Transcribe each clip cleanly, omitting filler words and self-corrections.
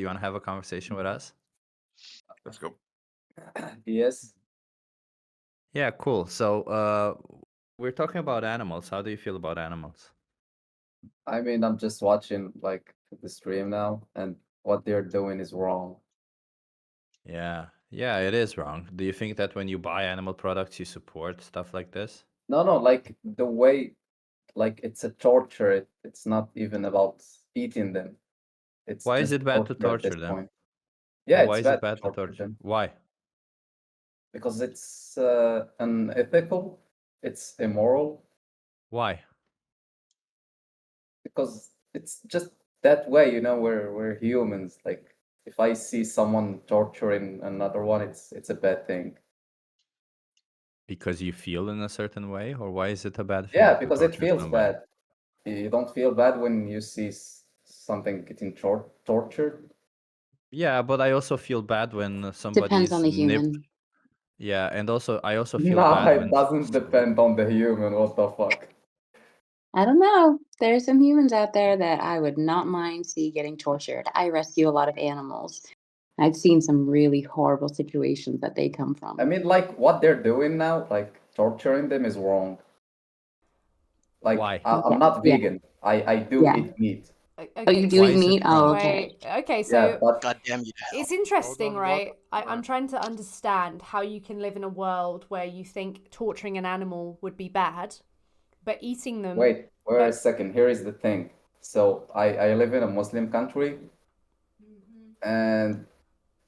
you want to have a conversation with us? Let's go. Yes. Yeah, cool. So, we're talking about animals. How do you feel about animals? I mean, I'm just watching like the stream now, and what they're doing is wrong. Yeah, yeah, it is wrong. Do you think that when you buy animal products, you support stuff like this? No, no, like the way, like it's a torture. It's not even about eating them. It's Why is just it bad to torture at this torture them? point. Yeah, Why it's is it bad to bad to torture torture? them Why? because it's unethical, it's immoral, Why? because it's just that way, we're humans. Like if I see someone torturing another one, it's a bad thing. Because you feel in a certain way, or why is it a bad Yeah, thing to because it torture feels somebody? bad. You don't feel bad when you see something getting tortured. Yeah, but I also feel bad when Depends somebody's on the nipped. human. Yeah, and also I also feel Nah, bad it when doesn't depend on the human. What the fuck? I don't know. There are some humans out there that I would not mind see getting tortured. I rescue a lot of animals. I've seen some really horrible situations that they come from. I mean, like what they're doing now, like torturing them is wrong. Like why? I'm not Yeah. vegan. I do Yeah. eat meat. Oh, you do Why eat is it meat? wrong? Oh, okay. Wait, okay, Yeah, so but God damn you. it's interesting, Hold on, right? welcome. I'm trying to understand how you can live in a world where you think torturing an animal would be bad, but eating them. wait a second. Here is the thing. So I live in a Muslim country, and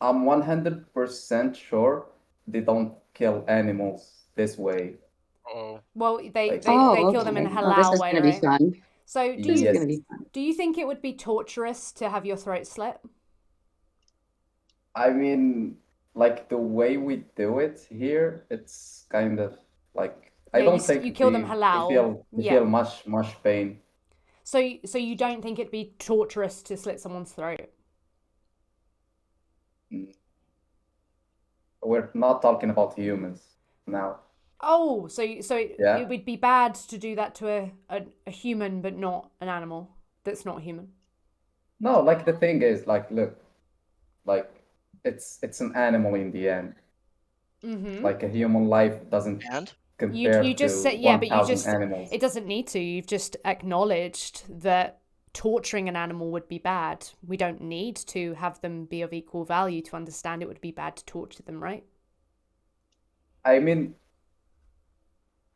I'm 100% sure they don't kill animals this way. Oh, Well, they Like, kill them in a okay. Oh, this halal is way, gonna be right? fun. So This is yes. gonna be fun. do you think it would be torturous to have your throat slit? I mean, like the way we do it here, it's kind of like I Yeah, don't you think kill them they halal. they Yeah. feel much pain. So you don't think it'd be torturous to slit someone's throat? We're not talking about humans now. Oh, so Yeah. it would be bad to do that to a human, but not an animal that's not human. No, like the thing is, like, look, like it's an animal in the end. Mm-hmm. Like a human life doesn't and compare You just to said, yeah, but you 1,000 just, animals. it doesn't need to. You've just acknowledged that torturing an animal would be bad. We don't need to have them be of equal value to understand it would be bad to torture them, right? I mean,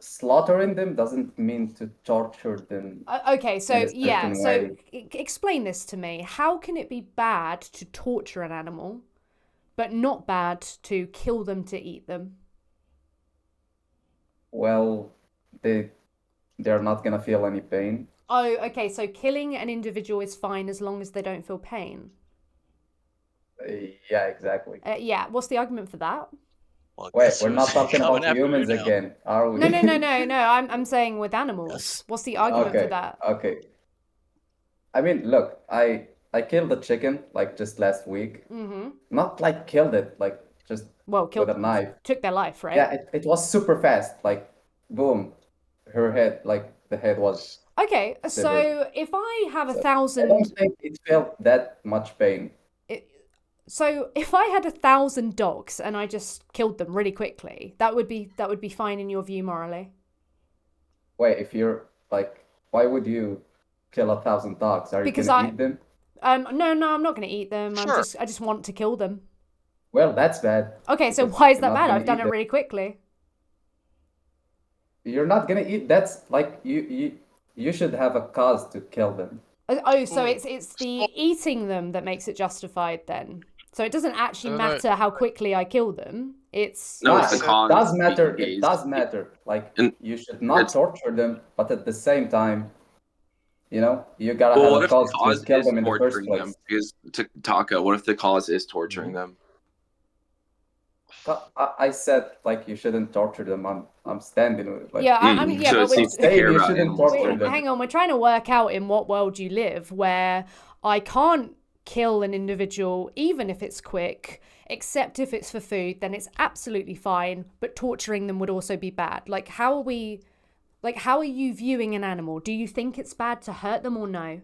slaughtering them doesn't mean to torture them Okay, so in a yeah, certain so way. explain this to me. How can it be bad to torture an animal, but not bad to kill them to eat them? Well, they're not gonna feel any pain. Oh, okay, so killing an individual is fine as long as they don't feel pain. Yeah, exactly. Yeah, what's the argument for that? well, Wait, guess we're not who's talking coming about after you humans now? again, are we? No. I'm saying with animals. Yes. What's the argument for Okay, that? okay. I mean, look, I killed a chicken like just last week. Mm-hmm. Not like killed it, like just Well, with a knife. took their life, right? Yeah, it was super fast. Like, boom, her head, like the head was Okay, severed. so if I have So I 1,000, don't think it felt that much pain. so if I had 1,000 dogs and I just killed them really quickly, that would be fine in your view morally. Wait, if you're like, why would you kill 1,000 dogs? Are you Because gonna eat them? No, I'm not going to eat them. Sure. I just want to kill them. Well, that's bad. Okay, so because why is you're that not bad? gonna I've done eat it them. really quickly. You're not gonna eat. That's like you should have a cause to kill them. Oh, so it's the eating them that makes it justified then. So it doesn't actually matter how quickly I kill them. It's No, it's the it cause. does matter. It Because does matter. Like And you should not it's- torture them, but at the same time, you gotta well, have what a if the cause cause to kill is them in the first torturing place. them? Because to Taka, what if the cause is torturing them? I said like you shouldn't torture them. I'm standing with it. Like, yeah, I mean, yeah, so but it we're, seems to saying care you about shouldn't animals. torture wait, them. hang on, we're trying to work out in what world you live where I can't kill an individual even if it's quick, except if it's for food, then it's absolutely fine, but torturing them would also be bad. Like how are you viewing an animal? Do you think it's bad to hurt them or no?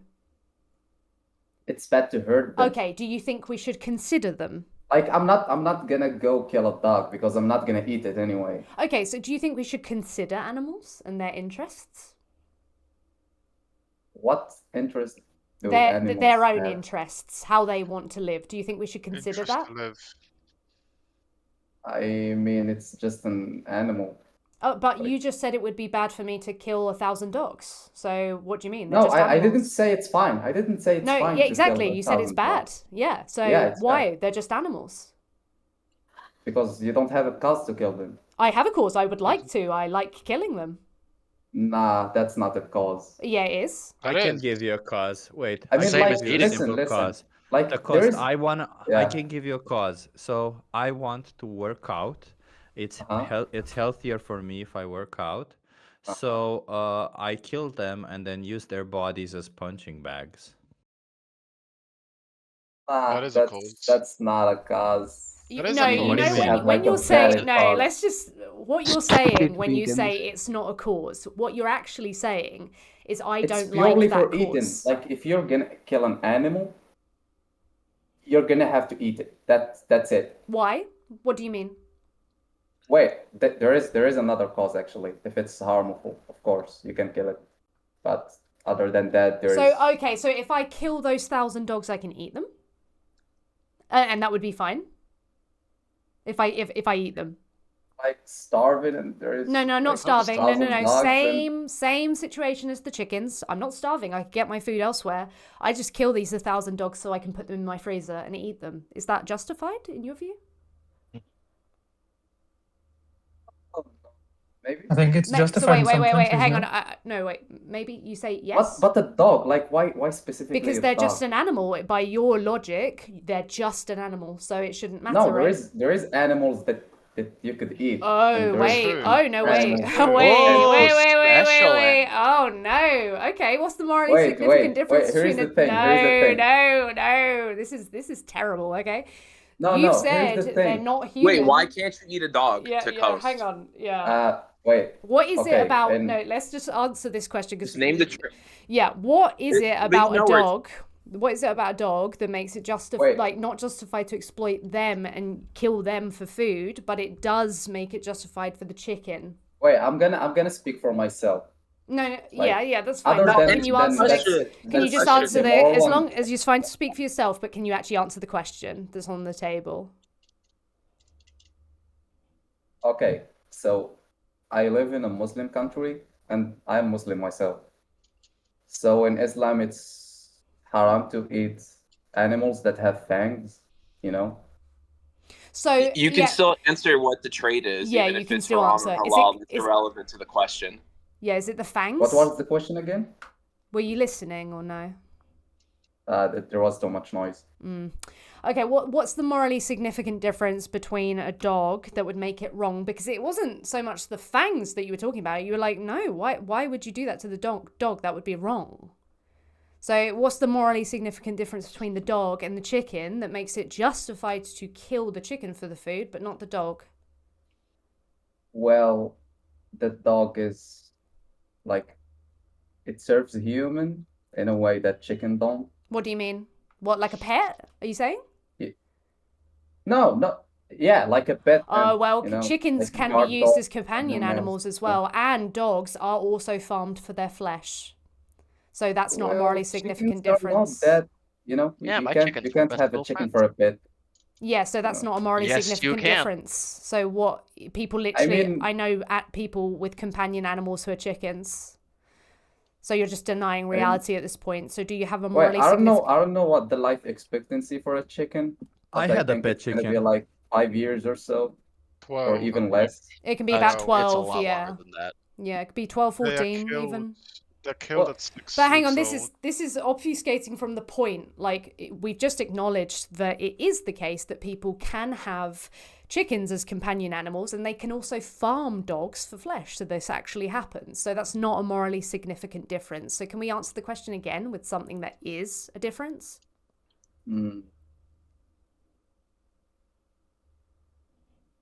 it's bad to hurt them. Okay, do you think we should consider them? Like I'm not gonna go kill a dog because I'm not gonna eat it anyway. Okay, so do you think we should consider animals and their interests? What interest do Their animals own have? interests, how they want to live. Do you think we should consider Interest that? to live. I mean, it's just an animal. Oh, but Like- you just said it would be bad for me to kill 1,000 dogs. So what do you mean? They're No, just I didn't animals. say it's fine. I didn't say it's No, fine yeah, to exactly. kill You said it's 1,000 bad. dogs Yeah. So Yeah, it's why? They're just animals. because you don't have a cause to kill them. I have a cause. I would like to. I like killing them. Nah, that's not a cause. Yeah, it is. I That can is. give you a cause. Wait, I mean, can Same like, as give you a eating. simple listen. cause. Like, The there cause is, I yeah. can give you a cause. So I want to work out. It's it's healthier for me if I work out. So I kill them and then use their bodies as punching bags. Nah, That is a cause. that's not a cause. That is No, a you cause. What do you know mean? when, Have, when like, you're a saying valid no, cause. let's just what you're saying when you Vegans. say it's not a cause. What you're actually saying is I It's don't purely like that for eating. cause. Like, if you're gonna kill an animal, you're gonna have to eat it. That's it. Why? What do you mean? Wait, there is another cause actually. If it's harmful, of course, you can kill it. But other than that, there is So okay, so if I kill those 1,000 dogs, I can eat them, and that would be fine. If I eat them. like starving and there is No, like, not starving. No, 1,000 dogs and- Same situation as the chickens. I'm not starving. I can get my food elsewhere. I just kill these 1,000 dogs so I can put them in my freezer and eat them. Is that justified in your view? Maybe. I think it's So justified in some wait. countries, Hang no? on. No, wait. Maybe you say yes. But a dog, like why specifically Because a they're dog? just an animal. By your logic, they're just an animal, so it shouldn't matter. No, right? there is animals that you could eat. Oh and there is wait! food. Oh no! Wait! animals Oh, that- wait! Oh no! Okay, what's the morally Wait, significant difference here's between the thing, No, here's the thing. no! This is terrible. Okay, No, you've no, said here's the they're thing. not human. Wait, why can't you eat a dog Yeah, to yeah. coast? Hang on. Yeah. Wait. What is okay, it about? and- No, let's just answer this question because Just name the trip. Yeah, what is it There's about no a words. dog? What is it about a dog that makes it Wait. not justified to exploit them and kill them for food, but it does make it justified for the chicken? Wait, I'm gonna speak for myself. No, Like, yeah, that's fine. Other But than can you than answer that's- this? Can you that's just I answer should the moral as one. long as you're fine to speak for yourself, but can you actually answer the question that's on the table? Okay, so I live in a Muslim country and I'm Muslim myself. So in Islam, it's haram to eat animals that have fangs, you know? So You can yeah, still answer what the trait is, Yeah, even you if can it's still haram answer. or Is halal. it- It's is- irrelevant to the question. yeah, is it the fangs? What was the question again? Were you listening or no? There was too much noise. Okay, what's the morally significant difference between a dog that would make it wrong? Because it wasn't so much the fangs that you were talking about. You were like, no, why would you do that to the dog? That would be wrong. So what's the morally significant difference between the dog and the chicken that makes it justified to kill the chicken for the food, but not the dog? Well, the dog is like it serves a human in a way that chicken don't. What do you mean? What, like a pet? Are you saying? No, yeah, like a pet. Oh, and, well, you know, chickens like can guard be used dogs as companion and animals as yeah. well, and dogs are also farmed for their flesh. So that's not a Well, morally significant chickens are not difference. that, you know, Yeah, you my can't chickens you are can't have a best chicken friends. for a pet. Yeah, so that's not a morally Yes, you significant can. difference. So what people literally, mean- I know at people with companion animals who are chickens. So you're just denying reality at this point. So do you have a Wait, morally I significant? don't know what the life expectancy for a chicken. I but had a think pet it's gonna be chicken. like 5 years or so, 12. or even less. It can be No, about it's a 12, lot yeah. longer than that. Yeah, it could be 12, They are 14 killed- even. They're killed Well, at 6 But hang on, weeks this old. is obfuscating from the point. Like we've just acknowledged that it is the case that people can have chickens as companion animals, and they can also farm dogs for flesh. So this actually happens. So that's not a morally significant difference. So can we answer the question again with something that is a difference? Mm.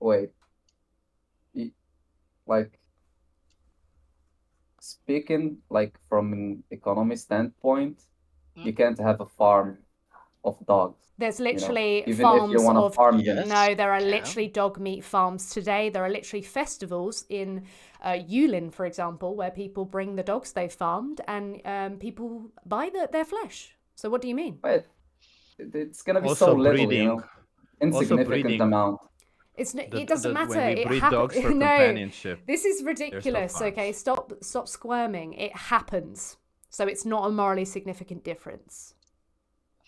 Wait, like speaking like from an economy standpoint, you can't have a farm of dogs. There's You know, literally even if you farms want to of farm them. Yes. no, there are Yeah. literally dog meat farms today. There are literally festivals in Yulin, for example, where people bring the dogs they've farmed and people buy their flesh. So what do you mean? But it's gonna be so Also little, you breeding. know, insignificant breeding. amount. It doesn't matter. When we It breed dogs for no, companionship. this is still ridiculous. Okay, farms. stop squirming. It happens, so it's not a morally significant difference.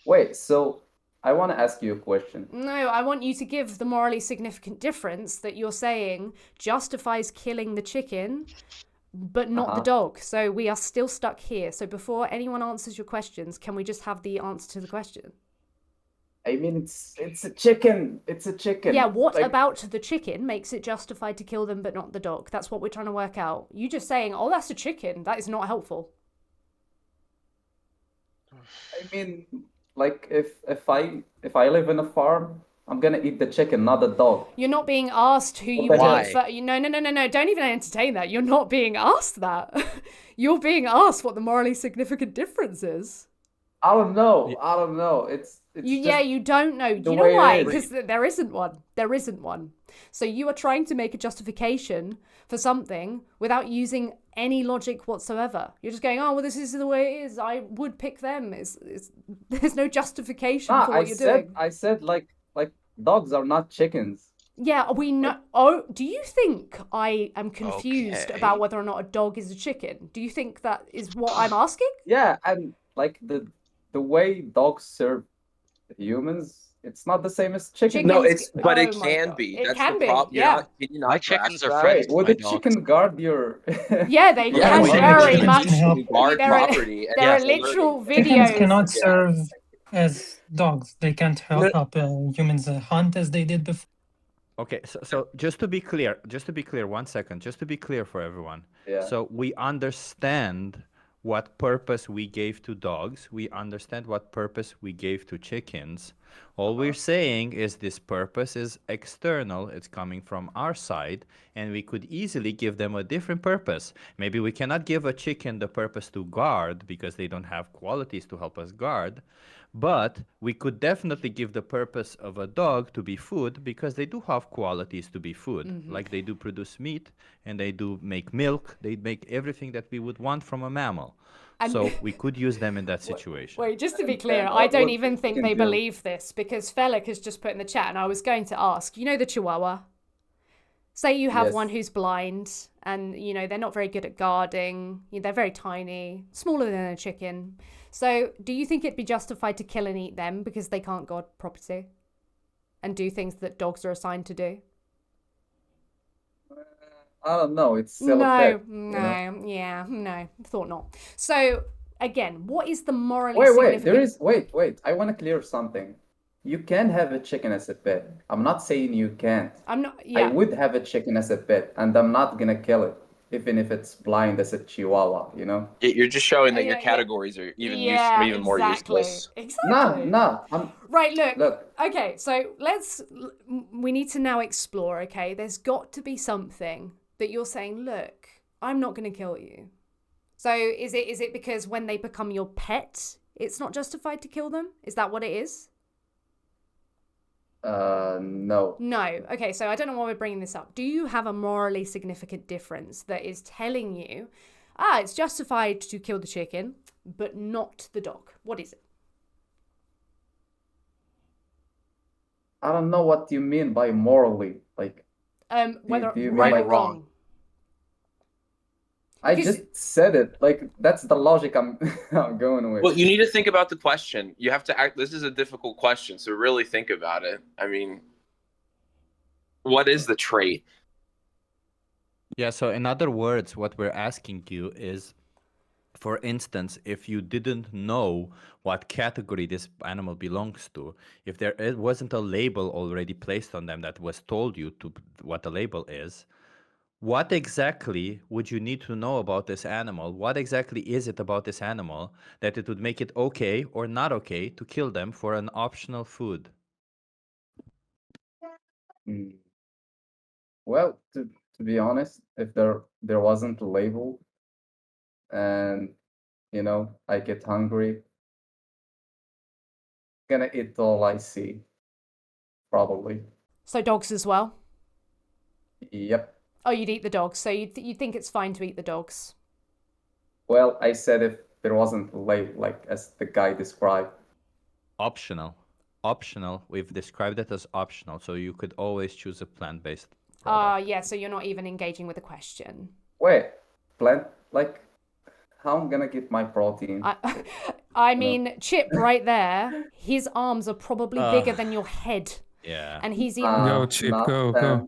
Wait, so I want to ask you a question. No, I want you to give the morally significant difference that you're saying justifies killing the chicken, but not the dog. So we are still stuck here. So before anyone answers your questions, can we just have the answer to the question? I mean, it's a chicken. It's a chicken. Yeah, what Like, about the chicken makes it justified to kill them but not the dog? That's what we're trying to work out. You just saying, oh, that's a chicken, that is not helpful. I mean, like if I live in a farm, I'm gonna eat the chicken, not the dog. You're not being asked who you the would heck? eat for. No. Don't even entertain that. You're not being asked that. You're being asked what the morally significant difference is. I don't know. I don't know. It's Yeah, just you don't know. Do the you know way it why? is. Because there isn't one. There isn't one. So you are trying to make a justification for something without using any logic whatsoever. You're just going, oh, well, this is the way it is. I would pick them. There's no justification Nah, for what you're doing. I said like dogs are not chickens. Yeah, we know. Oh, do you think I am confused Okay. about whether or not a dog is a chicken? Do you think that is what I'm asking? Yeah, and like the way dogs serve humans, it's not the same as chickens. No, Chickens- but it oh my can God. be. It That's can the be, problem. yeah. Can you not My chickens grasp are that? friends Wait, would my the dogs. chicken guard your? Yeah, they Yeah, can wait, very chickens much. can guard There are, property. And there are that's literal alerting. Chickens videos. cannot Yeah. serve as dogs. They can't help humans hunt as they did before. Okay, so just to be clear, 1 second, just to be clear for everyone. Yeah. So we understand what purpose we gave to dogs. We understand what purpose we gave to chickens. All we're saying is this purpose is external. It's coming from our side, and we could easily give them a different purpose. Maybe we cannot give a chicken the purpose to guard because they don't have qualities to help us guard. But we could definitely give the purpose of a dog to be food because they do have qualities to be food. Like they do produce meat and they do make milk. They make everything that we would want from a mammal. And- So we could use them in that situation. Wait, just to be clear, And I don't what even the think chicken they do? believe this because Felix has just put in the chat, and I was going to ask, you know the Chihuahua? Say you have Yes. one who's blind and, you know, they're not very good at guarding. They're very tiny, smaller than a chicken. So do you think it'd be justified to kill and eat them because they can't guard property and do things that dogs are assigned to do? I don't know. It's still a No, pet, you no, know? yeah, no, thought not. So again, what is the morally Wait, significant? wait. I want to clear something. You can have a chicken as a pet. I'm not saying you can't. I'm not, I yeah. would have a chicken as a pet, and I'm not gonna kill it, even if it's blind as a chihuahua, you know? You're just showing that Yeah, your yeah. categories are even Yeah, even more exactly. useless. Exactly. Nah, Right, look. look. Okay, so we need to now explore, okay? There's got to be something that you're saying, look, I'm not going to kill you. So is it because when they become your pet, it's not justified to kill them? Is that what it is? No. No. Okay, so I don't know why we're bringing this up. Do you have a morally significant difference that is telling you, it's justified to kill the chicken, but not the dog? What is it? I don't know what you mean by morally. Like, Whether do you mean right or like- wrong. I Because- just said it. Like, that's the logic I'm going with. Well, you need to think about the question. You have to act. This is a difficult question, so really think about it. I mean, what is the trait? Yeah, so in other words, what we're asking you is, for instance, if you didn't know what category this animal belongs to, if it wasn't a label already placed on them that was told you to what the label is, what exactly would you need to know about this animal? What exactly is it about this animal that it would make it okay or not okay to kill them for an optional food? Mm. Well, to be honest, if there wasn't a label, and you know, I get hungry, gonna eat all I see. Probably. So dogs as well? Yep. Oh, you'd eat the dogs. So you think it's fine to eat the dogs? Well, I said if there wasn't like as the guy described. Optional. Optional. We've described it as optional, so you could always choose a plant-based product. Yeah, so you're not even engaging with the question. Wait, plant like how I'm gonna get my protein? I mean, Chip right there, his arms are probably bigger than your head. Yeah. And he's eating Go, Chip, not go. them.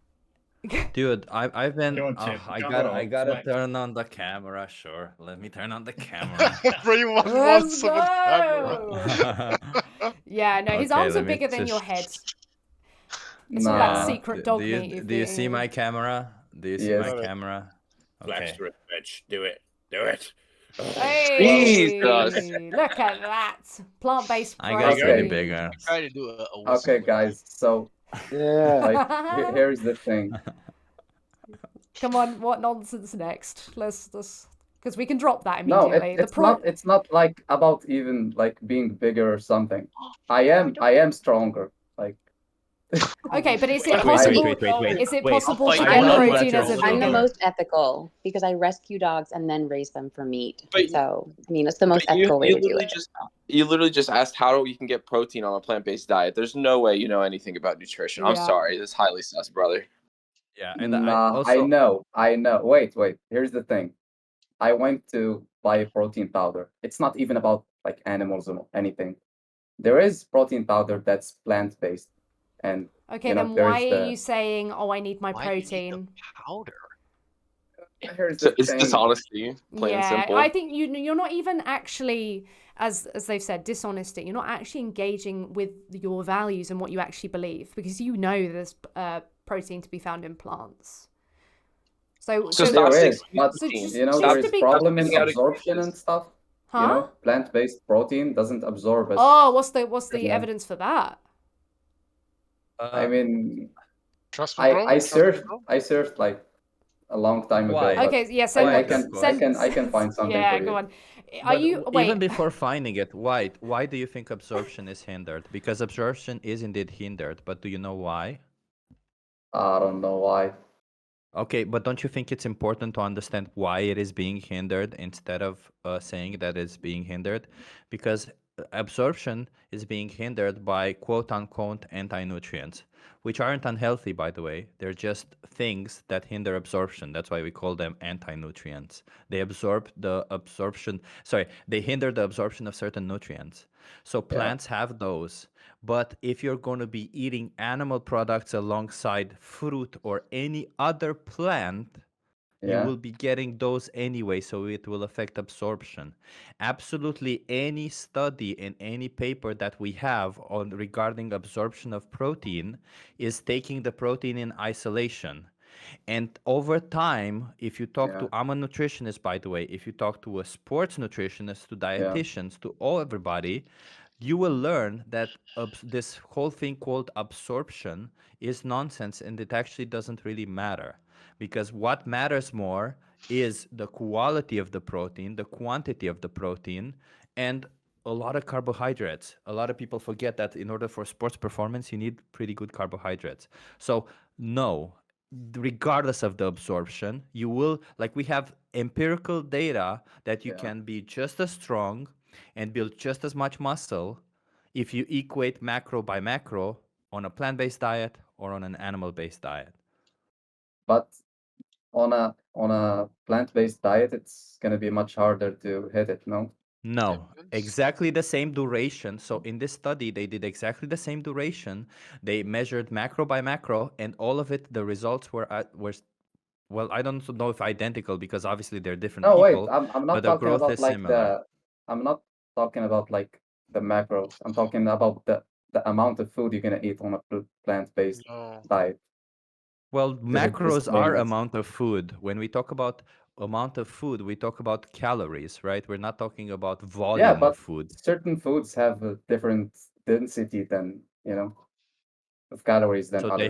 Dude, I've been Go on, Chip. I Go gotta on, fine. turn on the camera, sure. Let me turn on the camera. Everyone Let's wants some camera. go! Yeah, no, his Okay, arms are let me bigger than your just- head. It's all that Nah. secret dog do meat you, you've do you see eaten. my camera? Do you see Yes. my camera? Flex Okay. through it, bitch. Do it. Do it. Hey, Jesus. look at that. Plant-based I got protein. pretty bigger. Try to do a Okay, guys. So Yeah. like here's the thing. Come on, what nonsense next? Let's because we can drop that No, immediately. it's not like about even like being bigger or something. I am stronger. Like Okay, but is it Wait, possible? wait. Is it Wait, possible to I get love protein that as a you're I'm the vegan? most ethical because I rescue dogs and then raise them for meat. But- So, I mean, it's the most But ethical way to do literally it. you literally just asked how you can get protein on a plant-based diet. There's no way you know anything about nutrition. I'm Yeah. sorry. This is highly sus, brother. Yeah, and nah, I also I know. Wait. Here's the thing. I went to buy a protein powder. It's not even about like animals or anything. There is protein powder that's plant-based, and Okay, you know, then there why is are the- you saying, "Oh, I need my Why do you need the protein"? powder? here's So the it's thing. dishonesty, plain and Yeah, simple. I think you're not even actually, as they've said, dishonesty. You're not actually engaging with your values and what you actually believe because you know there's protein to be found in plants. So So There stop is, saying but So just- you know, just there to is be- problem in Stop giving out absorption and excuses. stuff. huh? You know, plant-based protein doesn't absorb as. Oh, what's the Yeah. evidence for that? I mean, Trust me, bro. I Trust me, searched bro. like a long time ago. Why? But Okay, yeah, send Why, I can Franco? I can find something yeah, for go you. on. Are But you wait? even before finding it, why do you think absorption is hindered? Because absorption is indeed hindered, but do you know why? I don't know why. Okay, but don't you think it's important to understand why it is being hindered instead of saying that it's being hindered? Because absorption is being hindered by quote unquote anti-nutrients, which aren't unhealthy, by the way. They're just things that hinder absorption. That's why we call them anti-nutrients. They they hinder the absorption of certain nutrients. So plants have those. But if you're going to be eating animal products alongside fruit or any other plant, you Yeah. will be getting those anyway, so it will affect absorption. Absolutely any study in any paper that we have on regarding absorption of protein is taking the protein in isolation. And over time, if you talk to, I'm a nutritionist, by the way, if you talk to a sports nutritionist, to dietitians, to everybody, you will learn that this whole thing called absorption is nonsense and it actually doesn't really matter. Because what matters more is the quality of the protein, the quantity of the protein, and a lot of carbohydrates. A lot of people forget that in order for sports performance, you need pretty good carbohydrates. So, no, regardless of the absorption, you will, like, we have empirical data that you can be just as strong and build just as much muscle if you equate macro by macro on a plant-based diet or on an animal-based diet. But on a plant-based diet, it's gonna be much harder to hit it, no? No, exactly the same duration. So in this study, they did exactly the same duration. They measured macro by macro, and all of it, the results were well, I don't know if identical because obviously they're different No, people. wait, I'm not but the talking growth about is like similar. I'm not talking about like the macros. I'm talking about the amount of food you're gonna eat on a plant-based No. diet. Well, Because it macros just are makes- amount of food. When we talk about amount of food, we talk about calories, right? We're not talking about volume Yeah, but of food. certain foods have a different density than, you know, of calories than So others.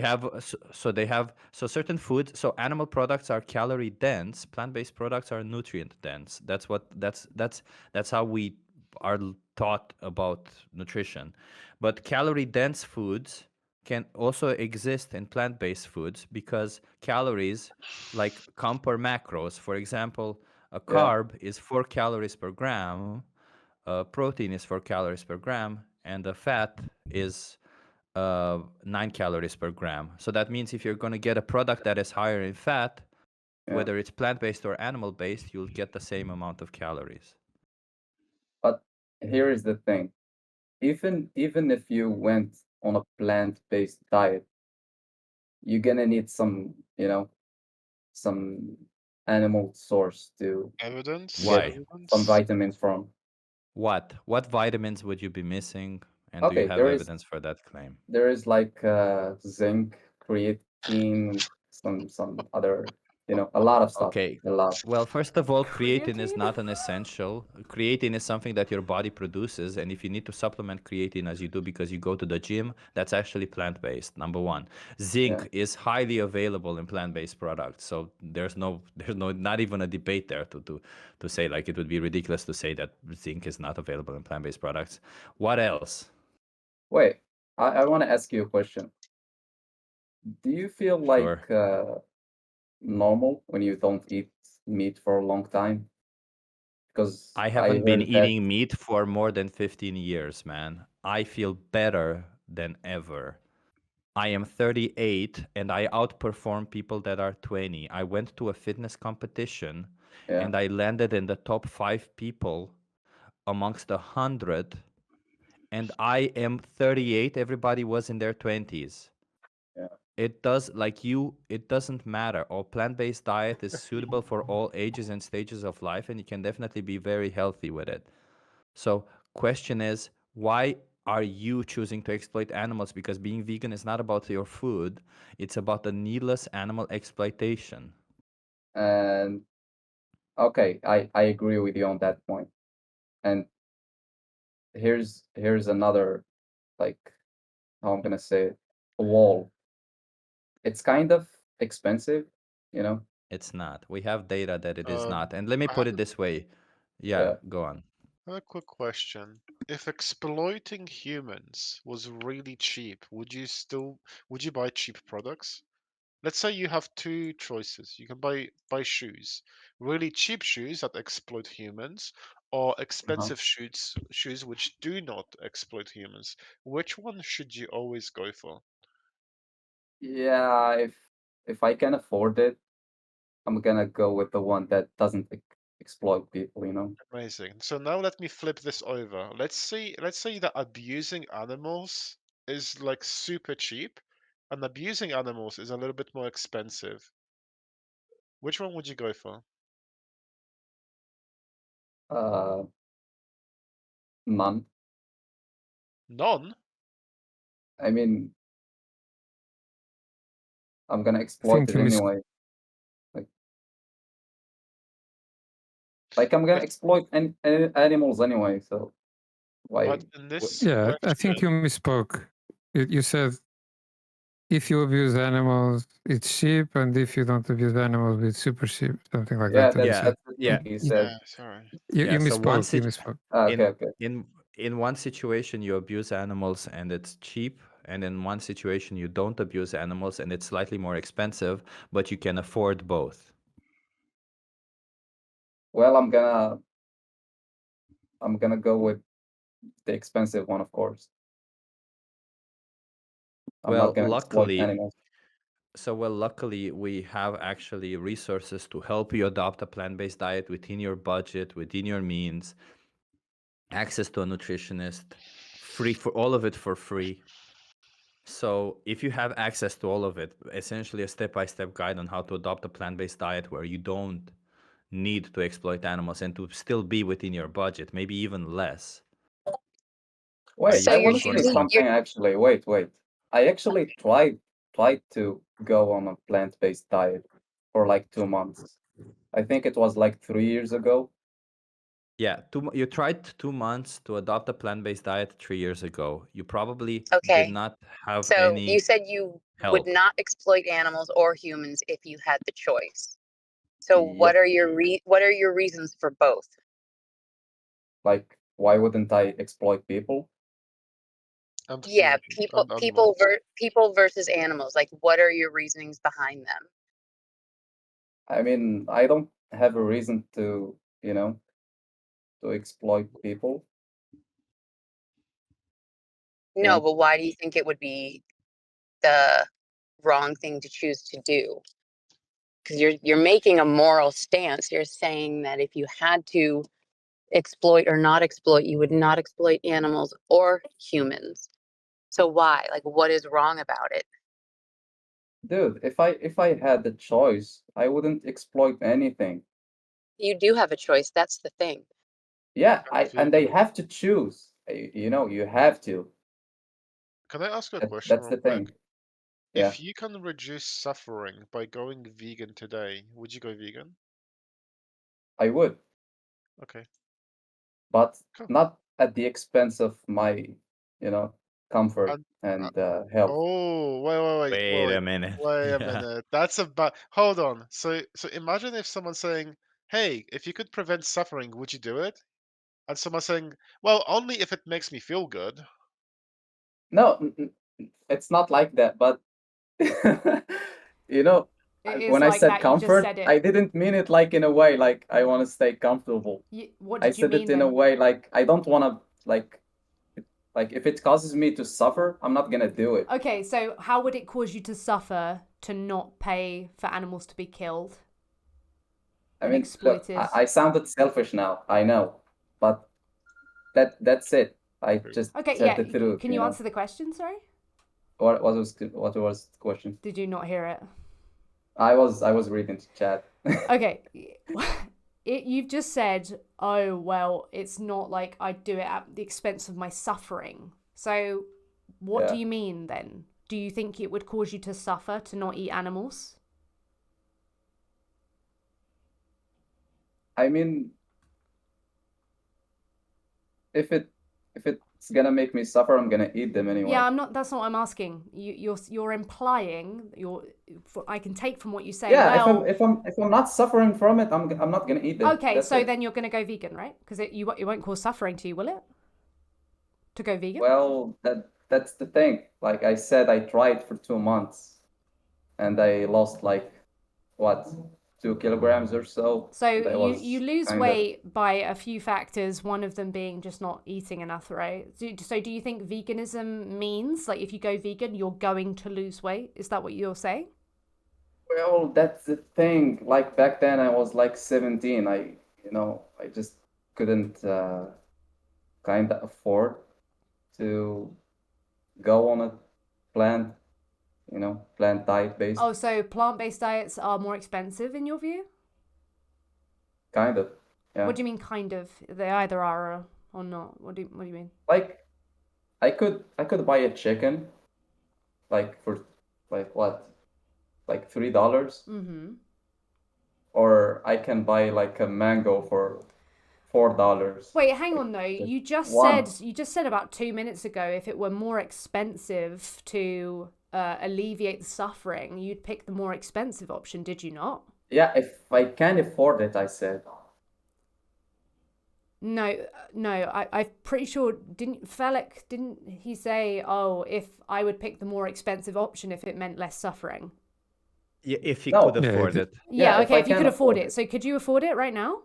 they have so certain foods. So animal products are calorie dense. Plant-based products are nutrient dense. That's how we are taught about nutrition. But calorie-dense foods can also exist in plant-based foods because calories, like come per macros. For example, a carb is 4 calories per gram, protein is 4 calories per gram, and the fat is 9 calories per gram. So that means if you're going to get a product that is higher in fat, whether it's plant-based or animal-based, you'll get the same amount of calories. But here is the thing. Even if you went on a plant-based diet, you're gonna need some, some animal source to Evidence? get Why? some Evidence? vitamins from. What? What vitamins would you be missing? And do you Okay, have evidence for that claim? there is like zinc, creatine, some other, a lot of stuff. Okay. A lot. Well, first of all, creatine is not an essential. Creatine is something that your body produces, and if you need to supplement creatine as you do because you go to the gym, that's actually plant-based. Number one, zinc is highly available in plant-based products, so there's no not even a debate there to say like it would be ridiculous to say that zinc is not available in plant-based products. What else? Wait, I want to ask you a question. Do you feel like Sure. normal when you don't eat meat for a long time? Because I I haven't been heard that. eating meat for more than 15 years, man. I feel better than ever. I am 38 and I outperform people that are 20. I went to a fitness competition and I landed in the top 5 people amongst 100. And I am 38. Everybody was in their 20s. Yeah. It doesn't matter. Our plant-based diet is suitable for all ages and stages of life, and you can definitely be very healthy with it. So, question is, why are you choosing to exploit animals? Because being vegan is not about your food, it's about the needless animal exploitation. And okay, I agree with you on that point. And here's another, like, how I'm gonna say it, a wall. It's kind of expensive, you know. It's not. We have data that it is not. And let me I put have it this way. Yeah, go on. a quick question. If exploiting humans was really cheap, would you buy cheap products? Let's say you have two choices. You can buy shoes, really cheap shoes that exploit humans, or expensive shoes which do not exploit humans. Which one should you always go for? Yeah, if I can afford it, I'm gonna go with the one that doesn't exploit people, you know. Amazing. So now let me flip this over. Let's say that abusing animals is like super cheap, and abusing animals is a little bit more expensive. Which one would you go for? None. None? I mean, I'm gonna I exploit think it you miss. anyway. Like I'm gonna exploit animals anyway, so why? But in this Yeah, I think you question, misspoke. You said if you abuse animals, it's cheap, and if you don't abuse animals, it's super cheap. Something like Yeah, that. That you said. that's the thing he said. yeah, sorry. You Yeah, so misspoke. You misspoke. Okay, in okay. in one situation you abuse animals and it's cheap, and in one situation you don't abuse animals and it's slightly more expensive, but you can afford both. Well, I'm gonna go with the expensive one, of course. I'm not Well, gonna exploit luckily, animals. luckily we have actually resources to help you adopt a plant-based diet within your budget, within your means, access to a nutritionist, free for all of it for free. So if you have access to all of it, essentially a step-by-step guide on how to adopt a plant-based diet where you don't need to exploit animals and to still be within your budget, maybe even less. Are Wait, you I still want to going say to something actually. Wait. I actually tried to go on a plant-based diet for like 2 months. I think it was like 3 years ago. Yeah, you tried 2 months to adopt a plant-based diet 3 years ago. You probably did Okay. not have So you any said you would help. not exploit animals or humans if you had the choice. So Yep. what are your reasons for both? Like Why wouldn't I exploit people? And Yeah, humans and animals. people versus animals. Like, what are your reasonings behind them? I mean, I don't have a reason to, to exploit people. No, but why do you think it would be the wrong thing to choose to do? Because you're making a moral stance. You're saying that if you had to exploit or not exploit, you would not exploit animals or humans. So why? Like, what is wrong about it? Dude, if I had the choice, I wouldn't exploit anything. You do have a choice. That's the thing. Yeah, I'm and they vegan. have to choose. You have to. Can I ask you a question That's real the quick? thing. Yeah, If you can reduce suffering by going vegan today, would you go vegan? I would, Okay, but cool. not at the expense of my, comfort And and health. oh, Wait a minute. wait a Yeah. minute. That's about. Hold on. So imagine if someone's saying, "Hey, if you could prevent suffering, would you do it?" And someone's saying, "Well, only if it makes me feel good." No, it's not like that. But you know, It is when I like said that. You just comfort, said it. I didn't mean it like in a way like I want to stay comfortable. What I did you said mean it in a then? way like I don't want to like if it causes me to suffer, I'm not gonna do it. Okay, so how would it cause you to suffer to not pay for animals to be killed I and mean, look, exploited? I sounded selfish now, I know, but that's it. I True. just Okay, said yeah. the truth, Can you answer the question? Sorry. What was the question? Did you not hear it? I was reading the chat. Okay. You've just said, oh, well, it's not like I do it at the expense of my suffering. So what do Yeah. you mean then? Do you think it would cause you to suffer to not eat animals? I mean, if it's gonna make me suffer, I'm gonna eat them anyway. Yeah, I'm not. That's not what I'm asking. You're implying. I can take from what you say. Yeah, Well, if I'm not suffering from it, I'm not gonna eat them. okay. That's So it. then you're going to go vegan, right? Because it won't cause suffering to you, will it? To go vegan? Well, that's the thing. Like I said, I tried for 2 months and I lost like what, 2 kilograms or so. So And I you was lose kind of weight by a few factors, one of them being just not eating enough, right? So do you think veganism means like if you go vegan, you're going to lose weight? Is that what you're saying? well, that's the thing. Like back then I was like 17. I just couldn't kind of afford to go on a plant, plant diet based Oh, so plant-based diets are more expensive in your view? kind of. Yeah. What do you mean kind of? They either are or not. What do you mean? Like I could buy a chicken like for like what? Like $3, Mm-hmm. or I can buy like a mango for $4. Wait, hang Like on though. just Said one. you just said about 2 minutes ago if it were more expensive to alleviate the suffering, you'd pick the more expensive option, did you not? Yeah, if I can afford it, I said. No, no. I'm pretty sure didn't he say, oh, if I would pick the more expensive option if it meant less suffering? Yeah, if he No. could afford it. Yeah, if okay. I If you can could afford afford it, so could you afford it right now?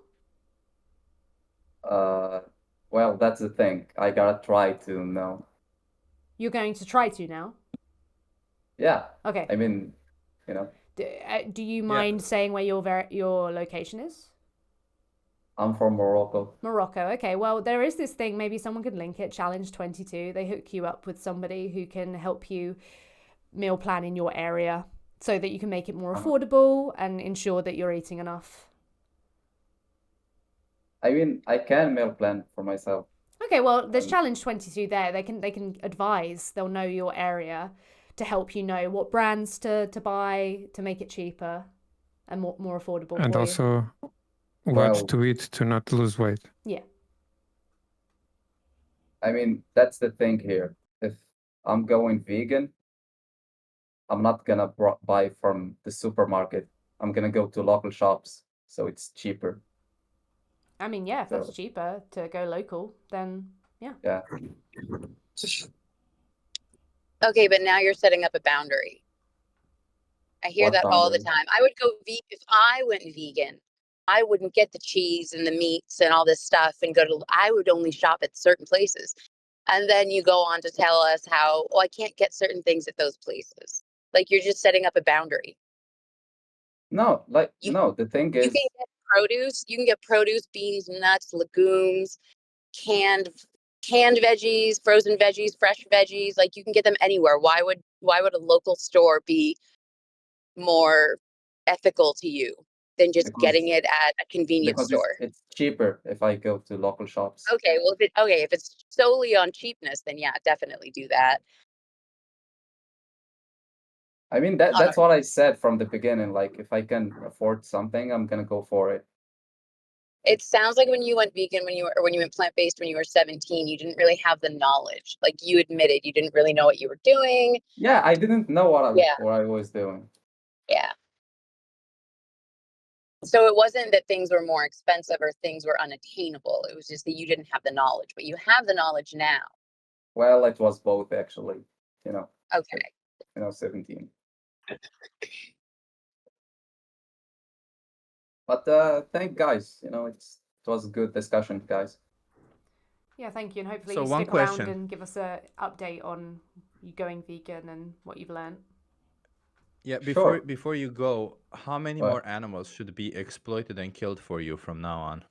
Well, that's the thing. I gotta try to know. You're going to try to now. Yeah, Okay. I mean, Do you mind saying where your location is? I'm from Morocco. Morocco. Okay, well, there is this thing, maybe someone could link it, Challenge 22. They hook you up with somebody who can help you meal plan in your area so that you can make it more affordable and ensure that you're eating enough. I mean, I can meal plan for myself. Okay, well, there's Challenge 22 there. They can advise. They'll know your area to help you know what brands to buy to make it cheaper and more affordable And for you. also what Well, to eat to not lose weight. Yeah. I mean, that's the thing here. If I'm going vegan, I'm not gonna buy from the supermarket. I'm gonna go to local shops, so it's cheaper. I mean, yeah, if that's So, cheaper to go local, then yeah. yeah. Okay, but now you're setting up a boundary. I hear What that all the boundary? time. I would go vegan if I went vegan. I wouldn't get the cheese and the meats and all this stuff and I would only shop at certain places. And then you go on to tell us how, oh, I can't get certain things at those places. Like you're just setting up a boundary. No, like You no. The thing you can is, get produce, beans, nuts, legumes, canned veggies, frozen veggies, fresh veggies, like you can get them anywhere. Why would a local store be more ethical to you than just because getting it at a convenience because store? it's cheaper if I go to local shops. Okay, well, if it's solely on cheapness, then yeah, definitely do that. I mean that's what I said from the beginning. Like if I can afford something, I'm gonna go for it. It sounds like when you went vegan, when you went plant-based when you were 17, you didn't really have the knowledge. Like you admitted you didn't really know what you were doing. Yeah, I didn't know what Yeah. I was doing. Yeah. So it wasn't that things were more expensive or things were unattainable. It was just that you didn't have the knowledge, but you have the knowledge now. Well, it was both actually. You know. Okay. 17. But thank guys. You know, it was a good discussion, guys. Yeah, thank you, and hopefully So you one stick around question. and give us a update on you going vegan and what you've learned. Yeah, Sure. before you go, how many What? more animals should be exploited and killed for you from now on?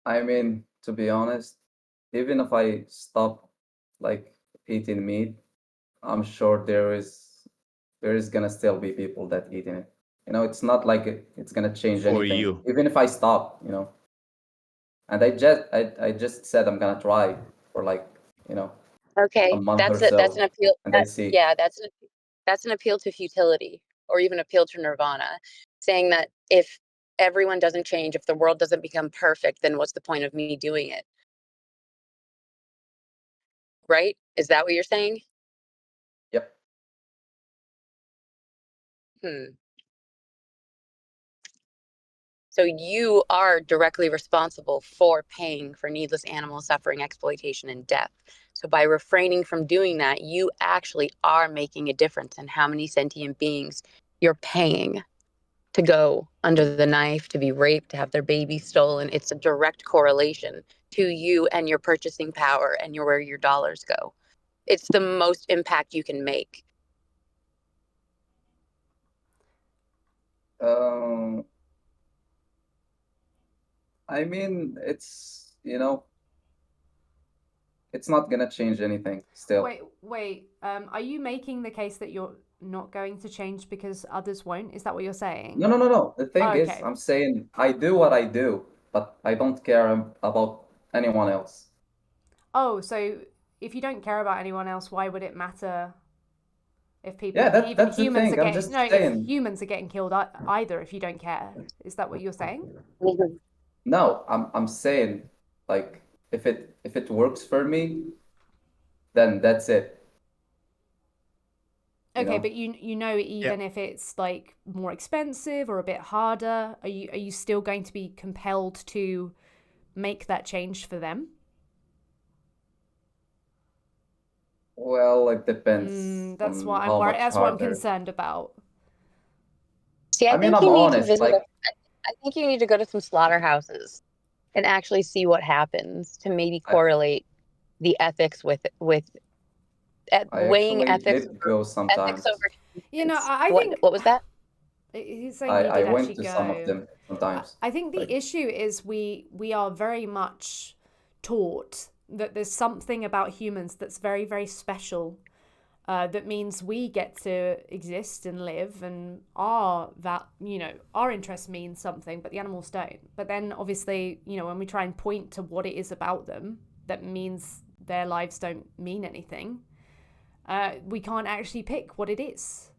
I mean, to be honest, even if I stop like eating meat, I'm sure there is gonna still be people that eating it. You know, it's not like it's gonna change For anything. you. Even if I stop, you know. And I just said I'm gonna try for like, you know, a Okay. month or That's so, an appeal. and I see. Yeah, that's an appeal to futility or even appeal to nirvana, saying that if everyone doesn't change, if the world doesn't become perfect, then what's the point of me doing it? Right? Is that what you're saying? Yep. So you are directly responsible for paying for needless animal suffering, exploitation, and death. So by refraining from doing that, you actually are making a difference in how many sentient beings you're paying to go under the knife, to be raped, to have their baby stolen. It's a direct correlation to you and your purchasing power and where your dollars go. It's the most impact you can make. I mean, it's, you know, it's not gonna change anything still. Wait. Are you making the case that you're not going to change because others won't? Is that what you're saying? No. The thing is, Okay. I'm saying I do what I do, but I don't care about anyone else. Oh, so if you don't care about anyone else, why would it matter if people, Yeah, even that's the humans, are thing. I'm getting just no? If saying. humans are getting killed either, if you don't care, is that what you're saying? No, I'm saying like if it works for me, then that's it. You Okay, know? but you know, even if it's like more expensive or a bit harder, are you still going to be compelled to make that change for them? Well, it depends That's on what I'm how worried. much That's what I'm harder. concerned about. See, I I mean, think I'm you need to honest. visit. Like, I think you need to go to some slaughterhouses and actually see what happens to maybe I correlate the ethics with weighing actually ethics did go over sometimes. You know, convenience. I think What was that? he's saying he I did went actually to some of go. them sometimes. I think the Like, issue is we are very much taught that there's something about humans that's very, very special. That means we get to exist and live, and our interests mean something, but the animals don't. But then, obviously, when we try and point to what it is about them that means their lives don't mean anything, we can't actually pick what it is.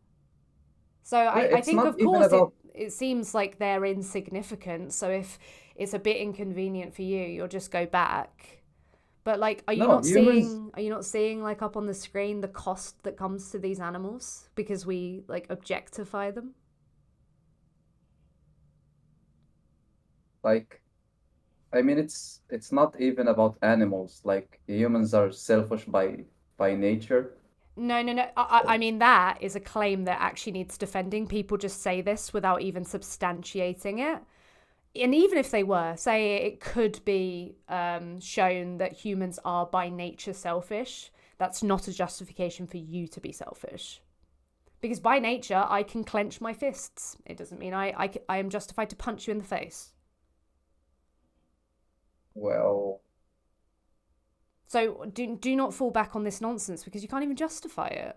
So I it's think, not of even course, about. it seems like they're insignificant. So if it's a bit inconvenient for you, you'll just go back. But like, are you No, not humans. seeing like up on the screen the cost that comes to these animals because we like objectify them? Like, I mean, it's not even about animals. Like humans are selfish by nature. No. I mean, that is a claim that actually needs defending. People just say this without even substantiating it. And even if they were, say it could be shown that humans are by nature selfish, that's not a justification for you to be selfish. Because by nature, I can clench my fists. It doesn't mean I am justified to punch you in the face. Well, So do not fall back on this nonsense because you can't even justify it.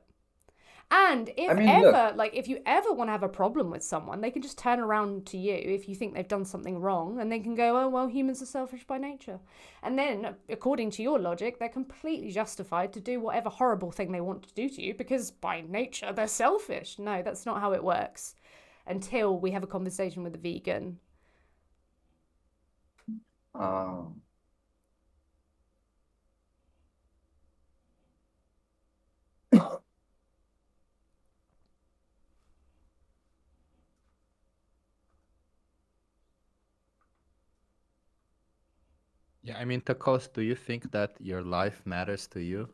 And if I mean, ever, look, like, if you ever want to have a problem with someone, they can just turn around to you if you think they've done something wrong, and they can go, oh, well, humans are selfish by nature. And then, according to your logic, they're completely justified to do whatever horrible thing they want to do to you because by nature they're selfish. No, that's not how it works. Until we have a conversation with a vegan. um, Yeah, I mean, Takos, do you think that your life matters to you?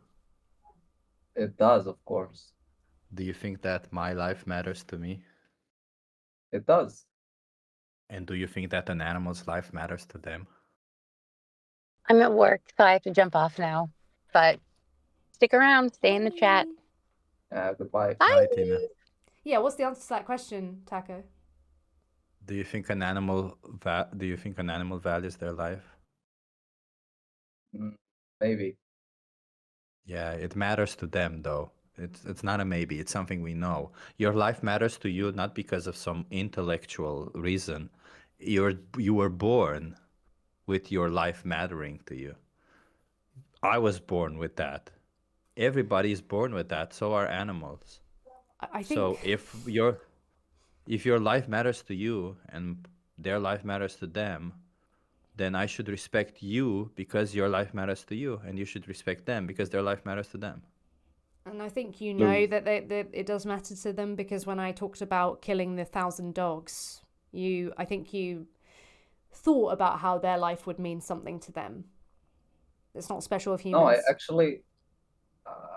it does, of course. Do you think that my life matters to me? It does. And do you think that an animal's life matters to them? I'm at work, so I have to jump off now. But stick around, stay in the chat. Goodbye. Bye. Bye, Tina. Yeah, what's the answer to that question, Taco? Do you think an animal values their life? Maybe. Yeah, it matters to them though. It's not a maybe, it's something we know. Your life matters to you not because of some intellectual reason. You were born with your life mattering to you. I was born with that. Everybody is born with that, so are animals. I think. So if your life matters to you and their life matters to them, then I should respect you because your life matters to you, and you should respect them because their life matters to them. And I think you know that it does matter to them because when I talked about killing the 1,000 dogs, I think you thought about how their life would mean something to them. It's not special of humans. No,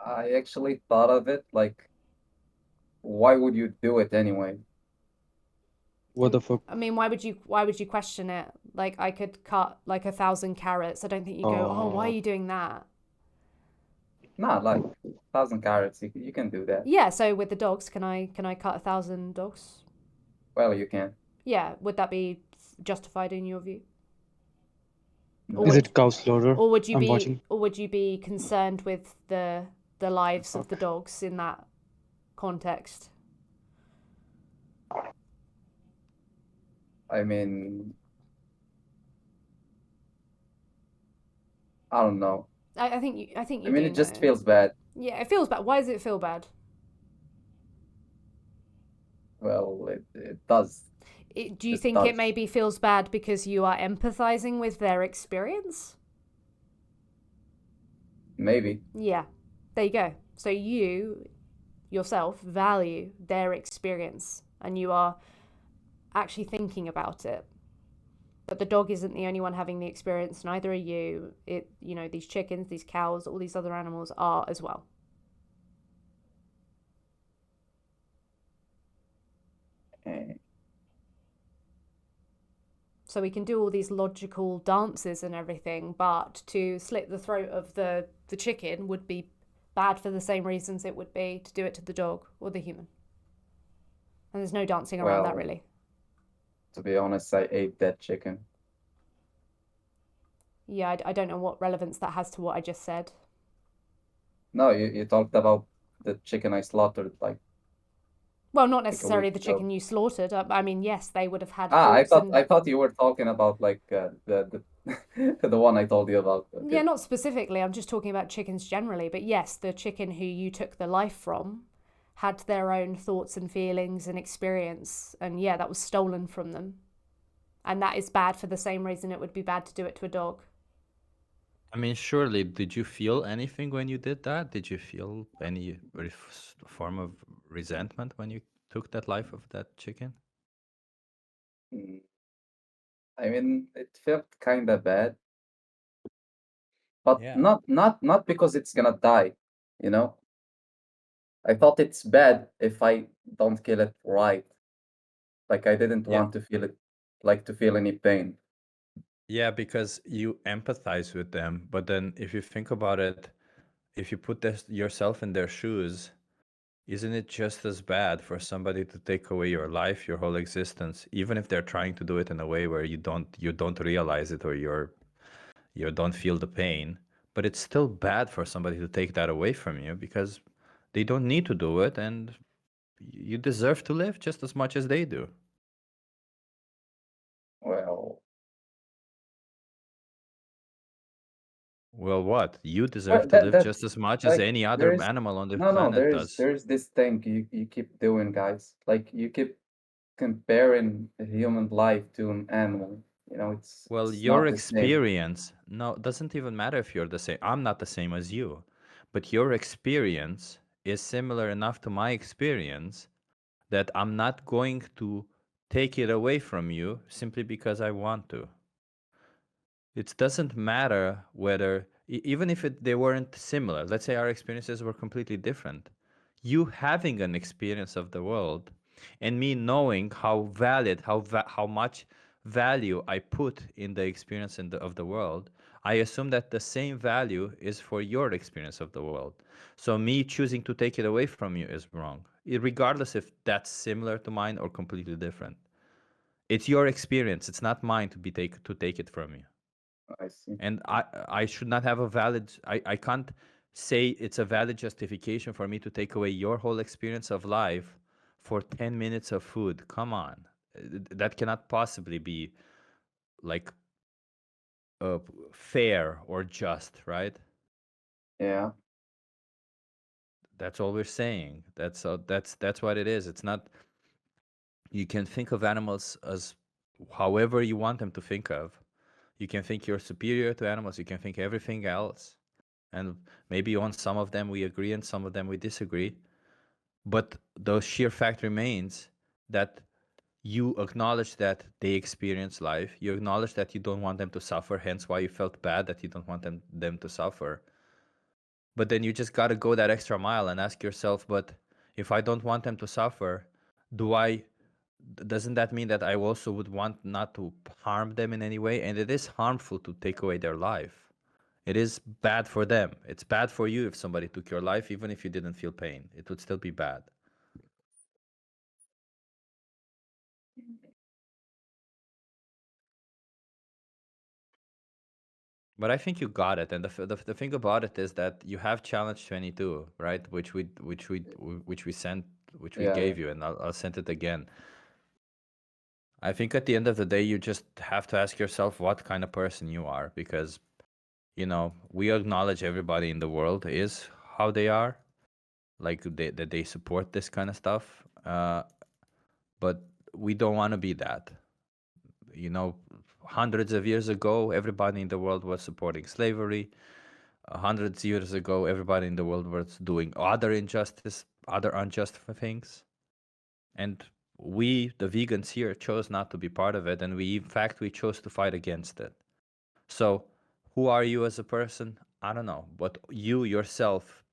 I actually thought of it like, why would you do it anyway? What the fuck? I mean, why would you question it? Like, I could cut like 1,000 carrots. I don't think you go, oh, why are you doing that? Nah, like 1,000 carrots, you can do that. Yeah. So with the dogs, can I cut 1,000 dogs? Well, you can. Yeah. Would that be justified in your view? Is it cow slaughter? Or would you I'm be watching. or would you be concerned with the lives of the dogs in that context? I mean, I don't know. I think you I mean, do it just know. feels bad. Yeah, it feels bad. Why does it feel bad? Well, it does. Do you think it maybe feels bad because you are empathizing with their experience? Maybe. Yeah, there you go. So you yourself value their experience and you are actually thinking about it. But the dog isn't the only one having the experience, neither are you. These chickens, these cows, all these other animals are as well. So we can do all these logical dances and everything, but to slit the throat of the chicken would be bad for the same reasons it would be to do it to the dog or the human. And there's no dancing around that, really. To be honest, I ate that chicken. Yeah, I don't know what relevance that has to what I just said. No, you talked about the chicken I slaughtered, like. Well, not necessarily the chicken you slaughtered. I mean, yes, they would have had. I thought you were talking about like the the one I told you about. Yeah, not specifically. I'm just talking about chickens generally. But yes, the chicken who you took the life from had their own thoughts and feelings and experience, and yeah, that was stolen from them, and that is bad for the same reason it would be bad to do it to a dog. I mean, surely, did you feel anything when you did that? Did you feel any form of resentment when you took that life of that chicken? I mean, it felt kind of bad, but Yeah. not because it's gonna die, you know? I thought it's bad if I don't kill it right. Like I didn't Yeah. want to feel it, like to feel any pain. Yeah, because you empathize with them. But then if you think about it, if you put yourself in their shoes, isn't it just as bad for somebody to take away your life, your whole existence, even if they're trying to do it in a way where you don't realize it or you don't feel the pain, but it's still bad for somebody to take that away from you because they don't need to do it and you deserve to live just as much as they do. Well, Well, what? You well, deserve to live just as much as like any other there's animal on the no, planet there's does. there's this thing you keep doing, guys. Like you keep comparing a human life to an animal. You know, Well, it's your not the same. experience, no, it doesn't even matter if you're the same. I'm not the same as you, but your experience is similar enough to my experience that I'm not going to take it away from you simply because I want to. It doesn't matter whether, even if they weren't similar, let's say our experiences were completely different. You having an experience of the world and me knowing how valid, how much value I put in the experience of the world, I assume that the same value is for your experience of the world. So me choosing to take it away from you is wrong, regardless if that's similar to mine or completely different. It's your experience. It's not mine to take it from you. I see. And I should not have a valid, I can't say it's a valid justification for me to take away your whole experience of life for 10 minutes of food. Come on. That cannot possibly be like uh, fair or just, right? Yeah. That's all we're saying. That's what it is. It's not, you can think of animals as however you want them to think of. You can think you're superior to animals, you can think everything else. And maybe on some of them we agree and some of them we disagree. But the sheer fact remains that you acknowledge that they experience life. You acknowledge that you don't want them to suffer, hence why you felt bad that you don't want them to suffer. But then you just got to go that extra mile and ask yourself, but if I don't want them to suffer, do I doesn't that mean that I also would want not to harm them in any way? And it is harmful to take away their life. It is bad for them. It's bad for you if somebody took your life, even if you didn't feel pain. It would still be bad. But I think you got it. And the thing about it is that you have challenge 22, right? Which we sent, which we Yeah, yeah. gave you, and I'll send it again. I think at the end of the day, you just have to ask yourself what kind of person you are, because we acknowledge everybody in the world is how they are, like that they support this kind of stuff. But we don't want to be that. You know, hundreds of years ago, everybody in the world was supporting slavery. Hundreds of years ago, everybody in the world was doing other unjust things. And we, the vegans here, chose not to be part of it. And in fact, we chose to fight against it. So who are you as a person? I don't know. But you yourself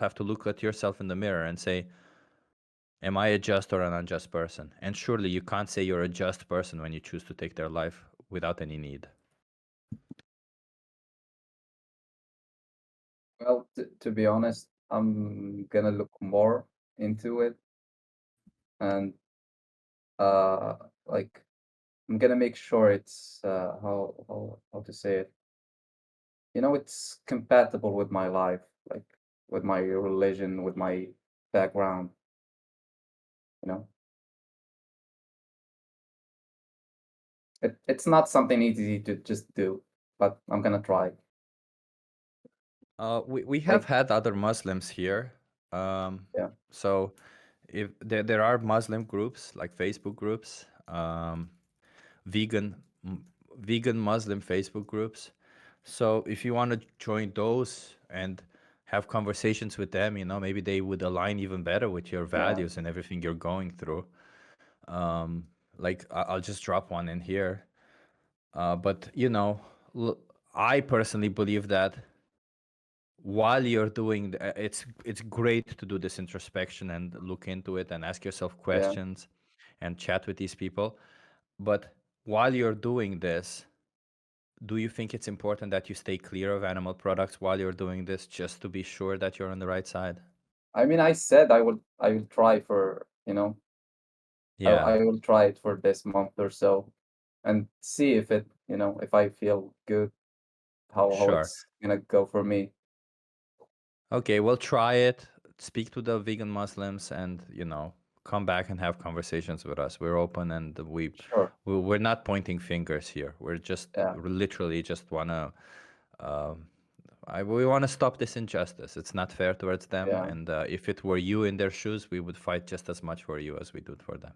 have to look at yourself in the mirror and say, am I a just or an unjust person? And surely you can't say you're a just person when you choose to take their life without any need. Well, to be honest, I'm gonna look more into it and uh like I'm gonna make sure it's how to say it. You know, it's compatible with my life, like with my religion, with my background, you know. It's not something easy to just do, but I'm gonna try. We have Like, had other Muslims here. yeah, So if there are Muslim groups like Facebook groups, vegan m- vegan Muslim Facebook groups. So if you want to join those and have conversations with them, maybe they would align even better with your yeah, values and everything you're going through. Like I'll just drop one in here. But you know, I personally believe that while you're doing it's great to do this introspection and look into it and ask yourself questions and chat with these people, but while you're doing this, do you think it's important that you stay clear of animal products while you're doing this, just to be sure that you're on the right side? I mean, I said I will try for, you know, Yeah, I will try it for this month or so and see if it, you know, if I feel good, how sure. it's gonna go for me. Okay, well, try it, speak to the vegan Muslims, and you know, come back and have conversations with us. We're open, and Sure. we're not pointing fingers here. We're just Yeah. literally just wanna we want to stop this injustice. It's not fair towards them, Yeah. and if it were you in their shoes, we would fight just as much for you as we do for them.